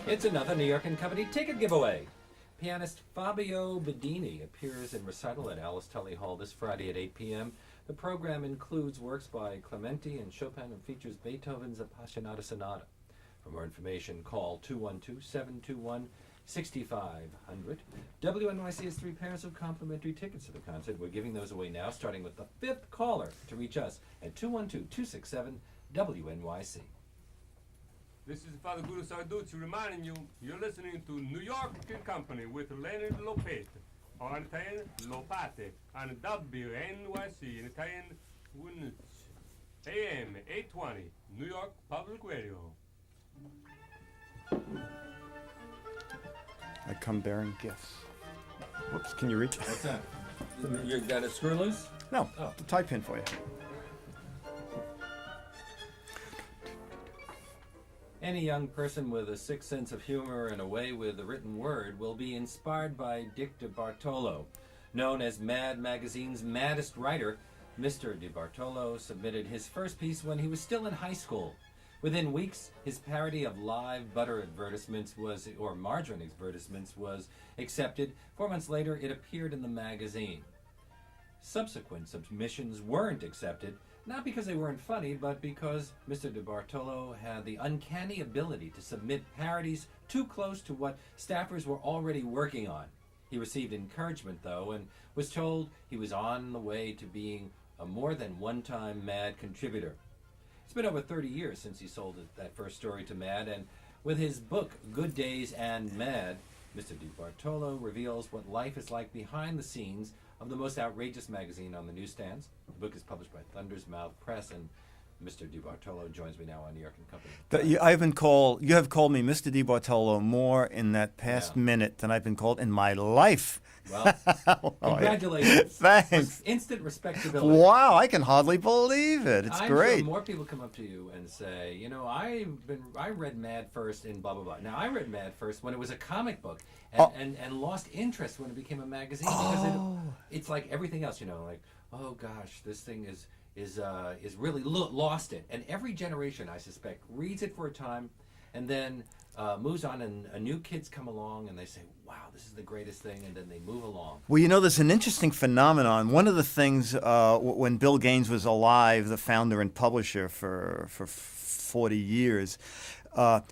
It's another New York and Company ticket giveaway. Pianist Fabio Bedini appears in recital at Alice Tully Hall this Friday at 8 p.m. The program includes works by Clementi and Chopin and features Beethoven's Appassionata Sonata. For more information, call 212-721-6500. WNYC has 3 pairs of complimentary tickets to the concert. We're giving those away now, starting with the 5th caller to reach us at 212-267-WNYC. This is Father Guru Sarducci reminding you, you're listening to New York and Company with Leonard Lopate, or in Italian, Lopate, on WNYC, in Italian, AM 820, New York Public Radio. I come bearing gifts. Whoops, can you reach? What's that? You got a screw loose? No, Oh. tie pin for you. Any young person with a sick sense of humor and a way with the written word will be inspired by Dick DeBartolo. Known as Mad Magazine's maddest writer, Mr. DeBartolo submitted his first piece when he was still in high school. Within weeks, his parody of live butter advertisements or margarine advertisements was accepted. 4 months later, it appeared in the magazine. Subsequent submissions weren't accepted, not because they weren't funny, but because Mr. DeBartolo had the uncanny ability to submit parodies too close to what staffers were already working on. He received encouragement, though, and was told he was on the way to being a more than one-time Mad contributor. It's been over 30 years since he sold that first story to Mad, and with his book, Good Days and Mad, Mr. DeBartolo reveals what life is like behind the scenes of the most outrageous magazine on the newsstands. The book is published by Thunder's Mouth Press, and Mr. DeBartolo joins me now on New York and Company. You have called me Mr. DeBartolo more in that past minute than I've been called in my life. Well, congratulations. Thanks. Instant respectability. Wow, I can hardly believe it. It's I'm great. Sure more people come up to you and say, you know, I read Mad first in blah, blah, blah. Now, I read Mad first when it was a comic book and lost interest when it became a magazine because it's like everything else, you know, like, oh, gosh, this thing is really lost it. And every generation, I suspect, reads it for a time and then moves on, and new kids come along and they say, wow, this is the greatest thing, and then they move along. Well, you know, there's an interesting phenomenon. One of the things when Bill Gaines was alive, the founder and publisher for 40 years,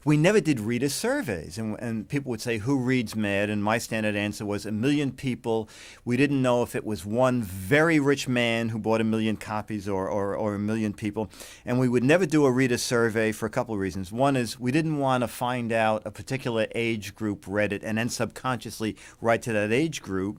we never did reader surveys, and people would say, who reads Mad? And my standard answer was 1 million people. We didn't know if it was one very rich man who bought 1 million copies or 1 million people. And we would never do a reader survey for a couple of reasons. One is we didn't want to find out a particular age group read it and then subconsciously write to that age group.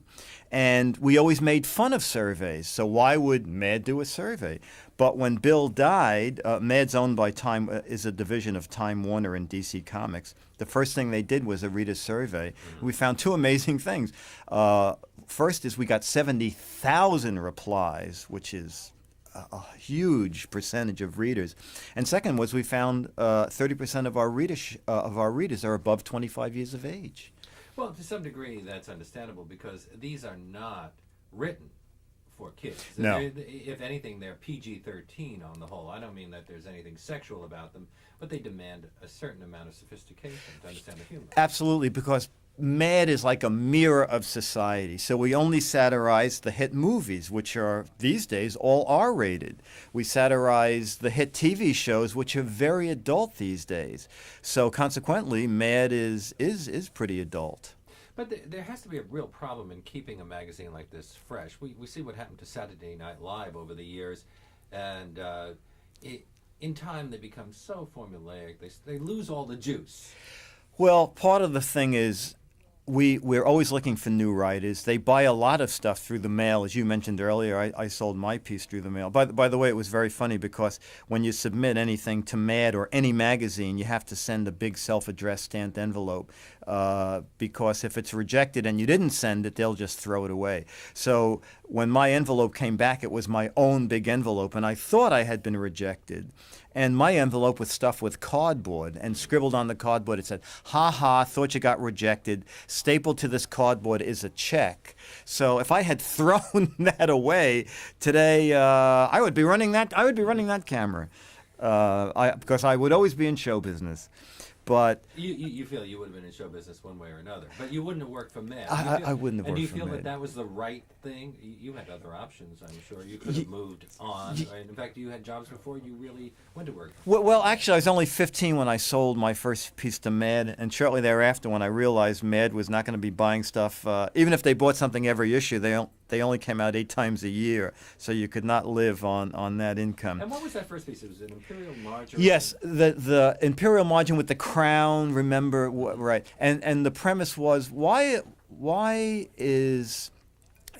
And we always made fun of surveys, so why would Mad do a survey? But when Bill died, Mad's owned by Time, is a division of Time Warner and DC Comics. The first thing they did was a reader survey. We found 2 amazing things. First is we got 70,000 replies, which is a huge percentage of readers. And second was we found 30% of our readers are above 25 years of age. Well, to some degree, that's understandable because these are not written for kids. No. If anything, they're PG-13 on the whole. I don't mean that there's anything sexual about them, but they demand a certain amount of sophistication to understand the humor. Absolutely, because Mad is like a mirror of society. So we only satirize the hit movies, which are, these days, all R-rated. We satirize the hit TV shows, which are very adult these days. So consequently, Mad is pretty adult. But there has to be a real problem in keeping a magazine like this fresh. We see what happened to Saturday Night Live over the years, and in time they become so formulaic, they lose all the juice. Well, part of the thing is we're always looking for new writers. They buy a lot of stuff through the mail. As you mentioned earlier, I sold my piece through the mail. By the way, it was very funny because when you submit anything to Mad or any magazine, you have to send a big self-addressed stamped envelope because if it's rejected and you didn't send it, they'll just throw it away. So when my envelope came back, it was my own big envelope, and I thought I had been rejected. And my envelope was stuffed with cardboard, and scribbled on the cardboard it said, "Ha ha, thought you got rejected. Stapled to this cardboard is a check." So if I had thrown that away today, I would be running that camera because I would always be in show business. But You feel you would have been in show business one way or another, but you wouldn't have worked for Mad. I wouldn't have And do you worked for feel that Mad. that was the right thing? You had other options, I'm sure. You could have moved on. In fact, you had jobs before you really went to work. Well, actually, I was only 15 when I sold my first piece to Mad, and shortly thereafter, when I realized Mad was not going to be buying stuff, even if they bought something every issue, they only came out 8 times a year, so you could not live on that income. And what was that first piece? It was an Imperial Margarine. Yes, the Imperial Margin with the crown. Remember, right? And the premise was why is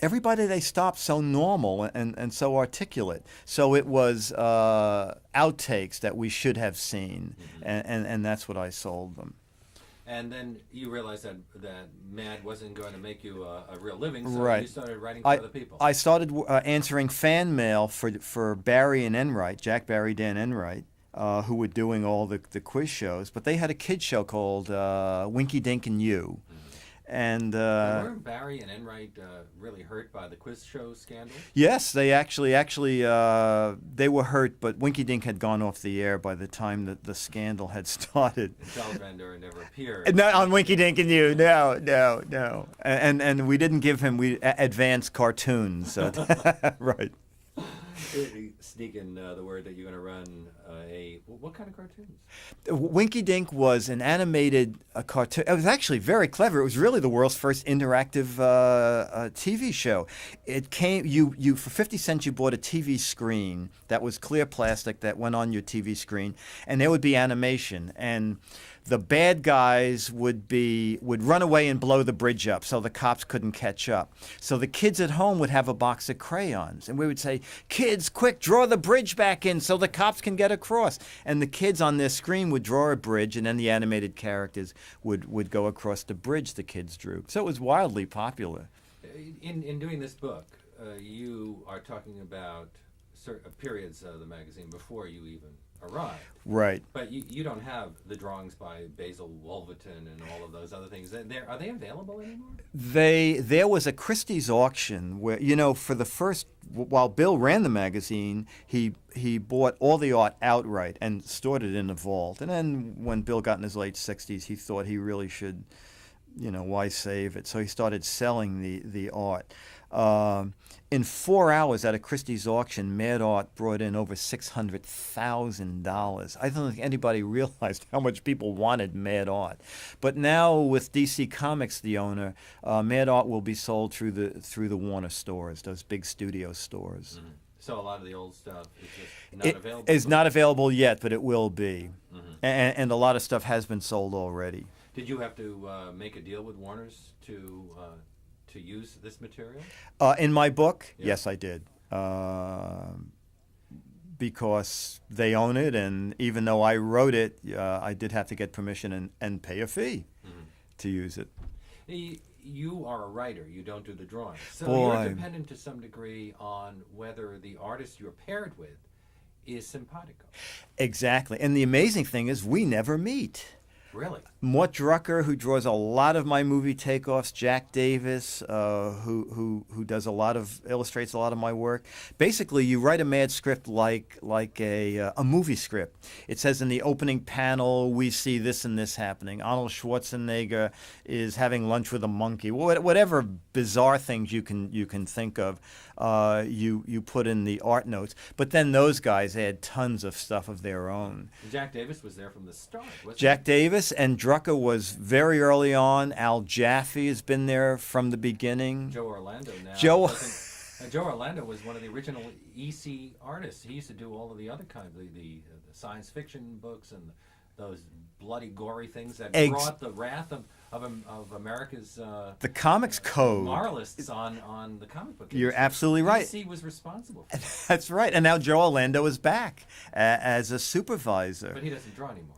everybody they stopped so normal and so articulate? So it was outtakes that we should have seen, and that's what I sold them. And then you realized that Mad wasn't going to make you a real living, so Right. you started writing for other people. I started answering fan mail for Barry and Enright, Jack Barry, Dan Enright, who were doing all the quiz shows. But they had a kid show called Winky Dink and You. And weren't Barry and Enright really hurt by the quiz show scandal? yes, they actually they were hurt, but Winky Dink had gone off the air by the time that the scandal had started. Salamander never appeared. Not on Winky Dink and You, no. And we didn't give him advanced cartoons, right? Sneak in the word that you're going to run what kind of cartoons? Winky Dink was an animated cartoon. It was actually very clever. It was really the world's first interactive TV show. It came you for 50 cents you bought a TV screen that was clear plastic that went on your TV screen, and there would be animation, and the bad guys would run away and blow the bridge up so the cops couldn't catch up. So the kids at home would have a box of crayons, and we would say, "Kids, quick, draw the bridge back in so the cops can get across." And the kids on their screen would draw a bridge, and then the animated characters would go across the bridge the kids drew. So it was wildly popular. In doing this book, you are talking about certain periods of the magazine before you even arrived. Right. But you don't have the drawings by Basil Wolverton and all of those other things. Are they available anymore? There was a Christie's auction where, for the first, while Bill ran the magazine, he bought all the art outright and stored it in a vault. And then when Bill got in his late 60s, he thought he really should, why save it? So he started selling the art. In 4 hours at a Christie's auction, Mad Art brought in over $600,000. I don't think anybody realized how much people wanted Mad Art. But now with DC Comics, the owner, Mad Art will be sold through the Warner stores, those big studio stores. Mm-hmm. So a lot of the old stuff is just not available? It is not available yet, but it will be. Mm-hmm. And a lot of stuff has been sold already. Did you have to make a deal with Warner's to use this material? In my book, Yeah. Yes, I did. Because they own it, and even though I wrote it, I did have to get permission and pay a fee to use it. You are a writer. You don't do the drawings. So Boy. You're dependent to some degree on whether the artist you're paired with is simpatico. Exactly. And the amazing thing is we never meet. Really? Mort Drucker, who draws a lot of my movie takeoffs, Jack Davis, who illustrates a lot of my work. Basically, you write a Mad script like a movie script. It says in the opening panel, we see this and this happening. Arnold Schwarzenegger is having lunch with a monkey. Whatever bizarre things you can think of, you put in the art notes. But then those guys add tons of stuff of their own. Jack Davis was there from the start, wasn't Jack Davis and Drucker was very early on. Al Jaffe has been there from the beginning. Joe Orlando now. Joe Orlando was one of the original EC artists. He used to do all of the other kind of the science fiction books and those bloody, gory things that brought the wrath of America's the comics code. Moralists on the comic book industry. You're absolutely right. EC was responsible for that. That's right. And now Joe Orlando is back as a supervisor. But he doesn't draw anymore.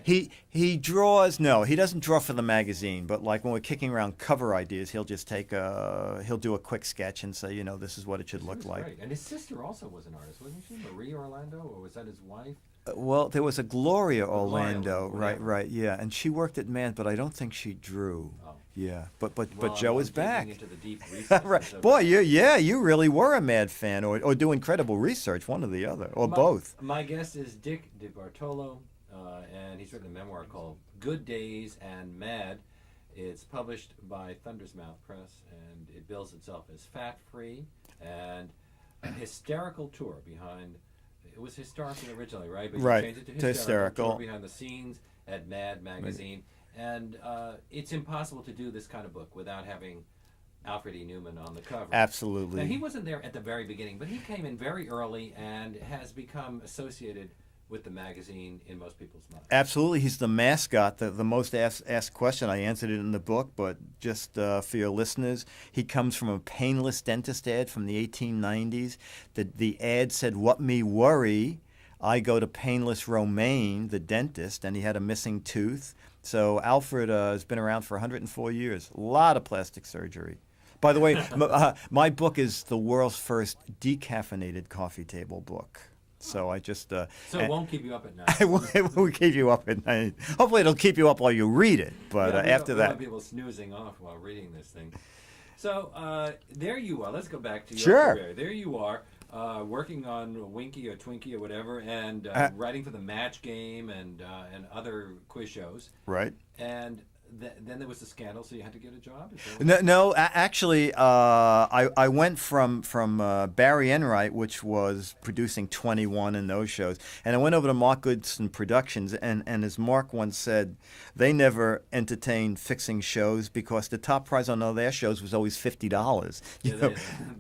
He draws. No, he doesn't draw for the magazine. But like when we're kicking around cover ideas, he'll just he'll do a quick sketch and say, this is what it should look like. Great. And his sister also was an artist, wasn't she? Marie Orlando, or was that his wife? Well, there was a Gloria Orlando, Gloria, right, yeah, and she worked at Mad, but I don't think she drew. Oh. Yeah, but Well, Joe I'm is back. digging into the deep research Right, of boy, it. you really were a Mad fan, or do incredible research, one or the other, or both. My guest is Dick DeBartolo. and he's written a memoir called Good Days and Mad. It's published by Thunder's Mouth Press, and it bills itself as fat-free and a hysterical tour behind. It was historical originally, right? But Right, you changed it to to hysterical. tour behind the scenes at Mad magazine, and it's impossible to do this kind of book without having Alfred E. Newman on the cover. Absolutely. Now, he wasn't there at the very beginning, but he came in very early and has become associated with the magazine in most people's minds. Absolutely. He's the mascot, the most asked question. I answered it in the book, but just for your listeners, he comes from a painless dentist ad from the 1890s. The ad said, "What me worry, I go to painless Romaine, the dentist," and he had a missing tooth. So Alfred has been around for 104 years. A lot of plastic surgery. By the way, my book is the world's first decaffeinated coffee table book. So I just... So it won't keep you up at night. it won't keep you up at night. Hopefully it'll keep you up while you read it, but Yeah, after we don't that... want people snoozing off while reading this thing. So there you are. Let's go back to your Sure. career. There you are, working on Winky or Twinkie or whatever, and writing for the Match Game and other quiz shows. Right. And then there was the scandal, so you had to get a job? Is that Actually, I went from Barry Enright, which was producing 21 in those shows, and I went over to Mark Goodson Productions, and as Mark once said, they never entertained fixing shows because the top prize on all their shows was always $50.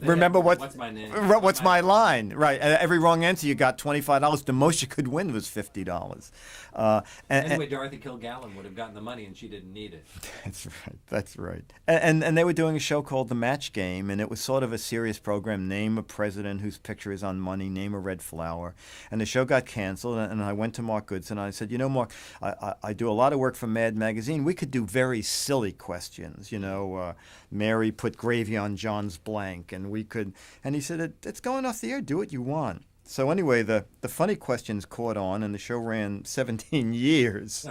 Remember what's my name? What's my line? Right. Every wrong answer, you got $25. The most you could win was $50. Anyway, Dorothy Kilgallen would have gotten the money, and she didn't need it. That's right. And they were doing a show called The Match Game, and it was sort of a serious program. Name a president whose picture is on money, name a red flower. And the show got canceled, and I went to Mark Goodson, and I said, Mark, I do a lot of work for Mad Magazine. We could do very silly questions, Mary put gravy on John's blank, and we could... And he said, it's going off the air. Do what you want. So anyway, the funny questions caught on, and the show ran 17 years.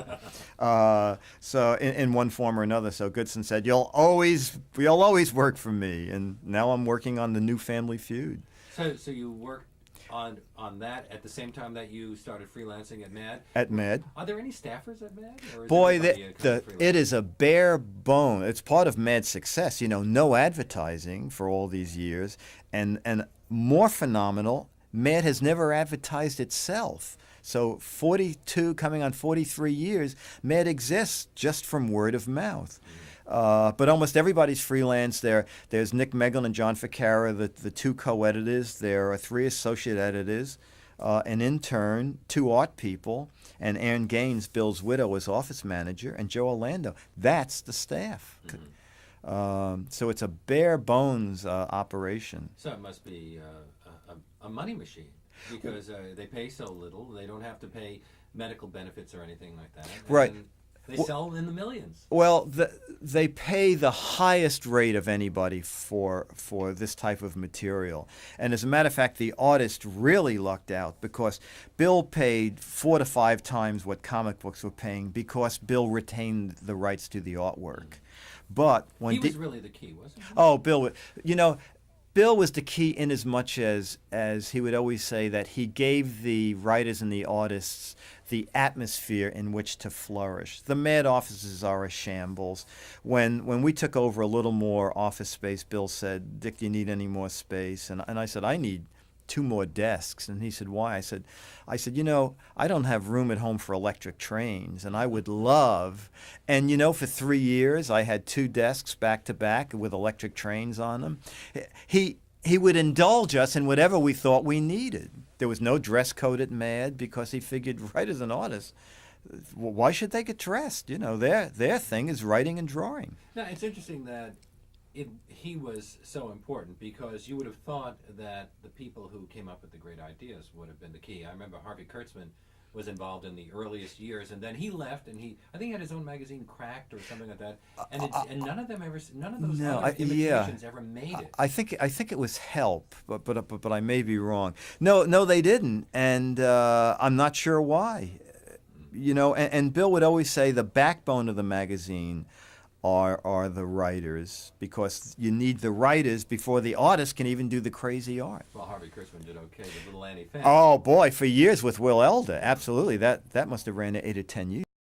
So in one form or another. So Goodson said, "You'll always work for me," and now I'm working on the new Family Feud. So you worked on that at the same time that you started freelancing at Mad? At Mad. Are there any staffers at Mad? Or is Boy, everybody kind of it is a bare bone. It's part of Mad's success. No advertising for all these years, and more phenomenal, Mad has never advertised itself. So 42, coming on 43 years, Mad exists just from word of mouth. But almost everybody's freelance. There's Nick Meglin and John Ficarra, the two co-editors. There are 3 associate editors, an intern, 2 art people, and Ann Gaines, Bill's widow, as office manager, and Joe Orlando. That's the staff. So it's a bare bones operation. So it must be a money machine because they pay so little. They don't have to pay medical benefits or anything like that. Right. And they sell in the millions. Well, they pay the highest rate of anybody for this type of material. And as a matter of fact, the artist really lucked out because Bill paid 4 to 5 times what comic books were paying because Bill retained the rights to the artwork. But when he was really the key, wasn't he? Oh, Bill, Bill was the key in as much as he would always say that he gave the writers and the artists the atmosphere in which to flourish. The Mad offices are a shambles. When we took over a little more office space, Bill said, "Dick, do you need any more space?" And I said, "I need 2 more desks." And he said, "Why?" I said, I don't have room at home for electric trains, and I would love. And for 3 years I had 2 desks back to back with electric trains on them. He would indulge us in whatever we thought we needed. There was no dress code at Mad because he figured writers and artists, why should they get dressed? Their thing is writing and drawing. Now, it's interesting that he was so important because you would have thought that the people who came up with the great ideas would have been the key. I remember Harvey Kurtzman was involved in the earliest years, and then he left, and I think he had his own magazine, Cracked or something like that, and none of those other imitations ever made it. I think it was Help, but I may be wrong. No, they didn't, and I'm not sure why. And Bill would always say the backbone of the magazine are the writers, because you need the writers before the artists can even do the crazy art. Well, Harvey Kurtzman did okay with Little Annie Fan. Oh boy, for years with Will Elder, absolutely. That must have ran to 8 or 10 years.